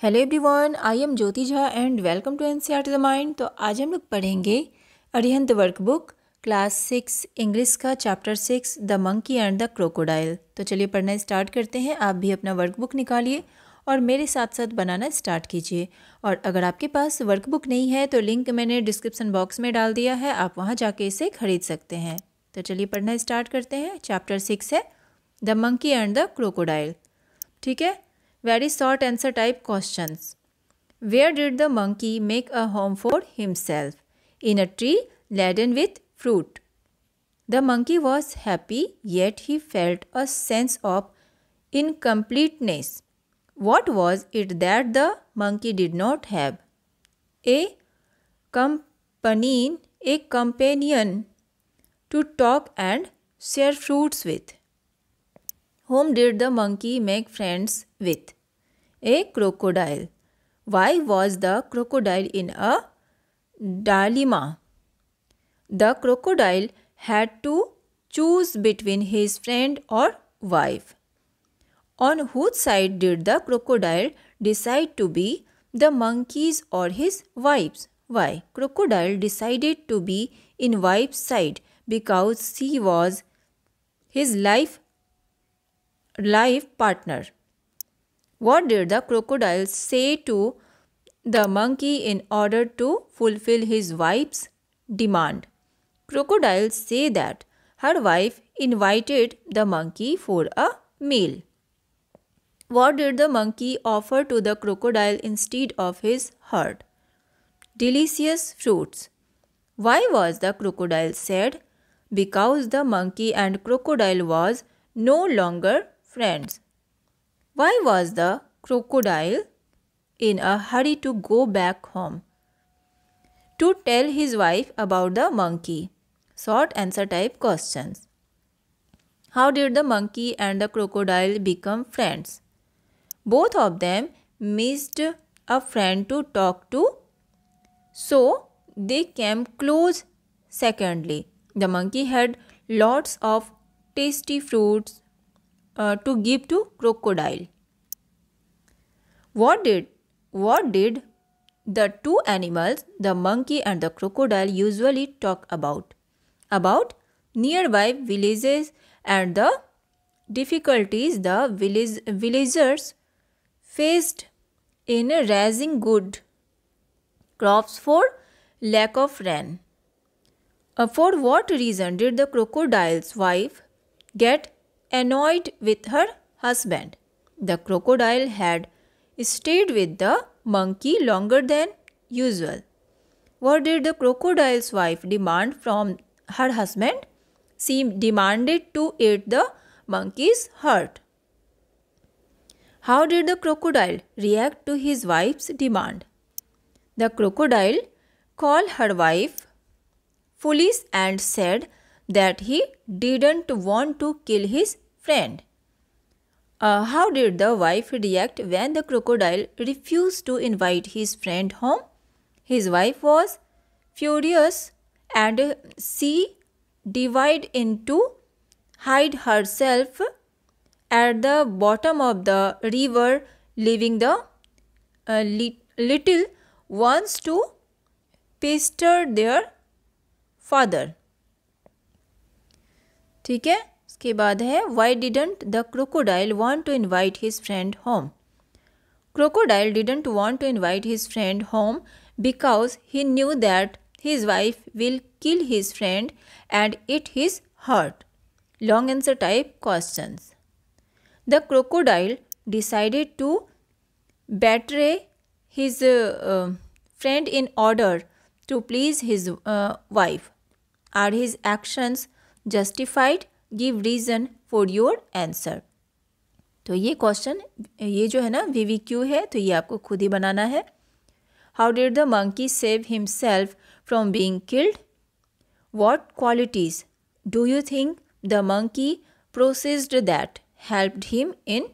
Hello everyone, I am Jyoti Jha and welcome to NCERT the mind. तो आज हम लोग पढ़ेंगे अरिहंत वर्कबुक क्लास 6 इंग्लिश का chapter 6 the monkey and the crocodile. तो चलिए पढ़ना स्टार्ट करते हैं। आप भी अपना वर्कबुक निकालिए और मेरे साथ साथ बनाना स्टार्ट कीजिए। और अगर आपके पास वर्कबुक नहीं है तो लिंक मैंने डिस्क्रिप्शन बॉक्स में डाल दिया है, आप वहाँ जाके इसे खरीद सकते हैं। तो चलिए पढ़ना स्टार्ट करते हैं। चैप्टर 6 है the monkey and the crocodile. ठीक है, very short answer type questions. Where did the monkey make a home for himself? In a tree laden with fruit. The monkey was happy, yet he felt a sense of incompleteness. What was it that the monkey did not have? A companion to talk and share fruits with. Whom did the monkey make friends with? A crocodile. Why was the crocodile in a dilemma? The crocodile had to choose between his friend or wife. On whose side did the crocodile decide to be, the monkey's or his wife's? Why? Crocodile decided to be in wife's side because she was his life partner. What did the crocodile say to the monkey in order to fulfill his wife's demand? Crocodile say that her wife invited the monkey for a meal. What did the monkey offer to the crocodile instead of his herd? Delicious fruits. Why was the crocodile sad? Because the monkey and crocodile was no longer friends. Why was the crocodile in a hurry to go back home? To tell his wife about the monkey. Short answer type questions. How did the monkey and the crocodile become friends? Both of them missed a friend to talk to, so they came close. Secondly, the monkey had lots of tasty fruits to give to crocodile. What did the two animals, the monkey and the crocodile, usually talk about? About nearby villages and the difficulties the villagers faced in raising good crops for lack of rain. For what reason did the crocodile's wife get annoyed with her husband? The crocodile had stayed with the monkey longer than usual. What did the crocodile's wife demand from her husband? She demanded to eat the monkey's heart. How did the crocodile react to his wife's demand? The crocodile called her wife foolish and said that he didn't want to kill his friend. How did the wife react when the crocodile refused to invite his friend home? His wife was furious and she divided into hide herself at the bottom of the river, leaving the little ones to pester their father. ठीक है, इसके बाद है why didn't the crocodile want to invite his friend home? Crocodile didn't want to invite his friend home because he knew that his wife will kill his friend and eat his heart. Long answer type questions. The crocodile decided to betray his friend in order to please his wife. Are his actions justified? Give reason for your answer. तो ये question, ये जो है ना VVQ है, तो ये आपको खुद ही बनाना है. How did the monkey save himself from being killed? What qualities do you think the monkey possessed that helped him in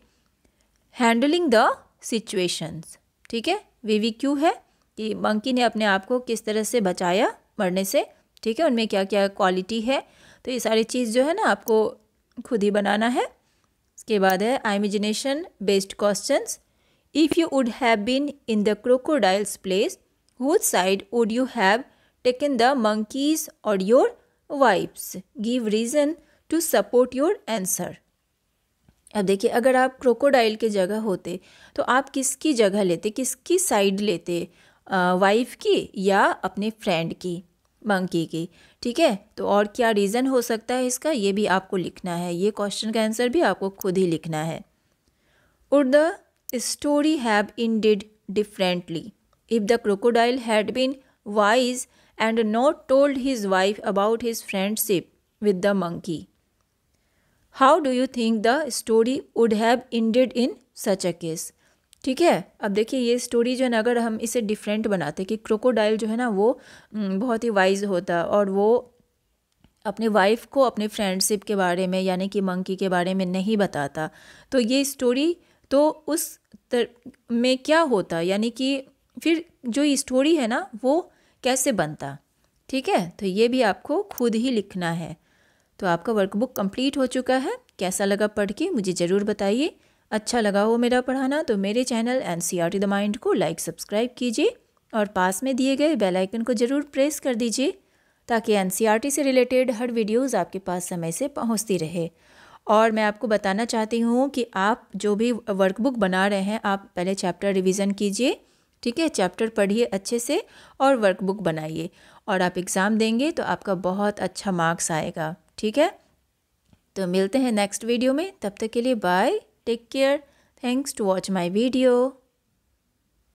handling the situations? ठीक है, VVQ है कि मंकी ने अपने आप को किस तरह से बचाया मरने से. ठीक है, उनमें क्या क्या क्वालिटी है, तो ये सारी चीज़ जो है ना आपको खुद ही बनाना है. इसके बाद है imagination based questions. If you would have been in the crocodile's place, whose side would you have taken, the monkey's or your wife's? Give reason to support your answer. अब देखिए, अगर आप क्रोकोडाइल के जगह होते तो आप किसकी जगह लेते, किसकी साइड लेते, वाइफ की या अपने फ्रेंड की, मंकी की? ठीक है, तो और क्या रीज़न हो सकता है इसका, ये भी आपको लिखना है। ये क्वेश्चन का आंसर भी आपको खुद ही लिखना है। Would the story have ended differently if the crocodile had been wise and not told his wife about his friendship with the monkey? How do you think the story would have ended in such a case? ठीक है, अब देखिए ये story जो है ना, अगर हम इसे डिफरेंट बनाते कि क्रोकोडाइल जो है ना वो बहुत ही वाइज होता और वो अपने वाइफ को अपने फ्रेंडशिप के बारे में यानी कि मंकी के बारे में नहीं बताता, तो ये स्टोरी तो उस में क्या होता, यानी कि फिर जो ये स्टोरी है ना वो कैसे बनता। ठीक है, तो ये भी आपको खुद ही लिखना है। तो आपका वर्कबुक कंप्लीट हो चुका है। कैसा लगा पढ़ के मुझे ज़रूर बताइए। अच्छा लगा हो मेरा पढ़ाना तो मेरे चैनल NCERT द माइंड को लाइक सब्सक्राइब कीजिए और पास में दिए गए बेल आइकन को ज़रूर प्रेस कर दीजिए ताकि NCERT से रिलेटेड हर वीडियोज़ आपके पास समय से पहुँचती रहे। और मैं आपको बताना चाहती हूँ कि आप जो भी वर्कबुक बना रहे हैं आप पहले चैप्टर रिवीजन कीजिए। ठीक है, चैप्टर पढ़िए अच्छे से और वर्कबुक बनाइए और आप एग्ज़ाम देंगे तो आपका बहुत अच्छा मार्क्स आएगा। ठीक है, तो मिलते हैं नेक्स्ट वीडियो में। तब तक के लिए bye, take care, thanks to watch my video.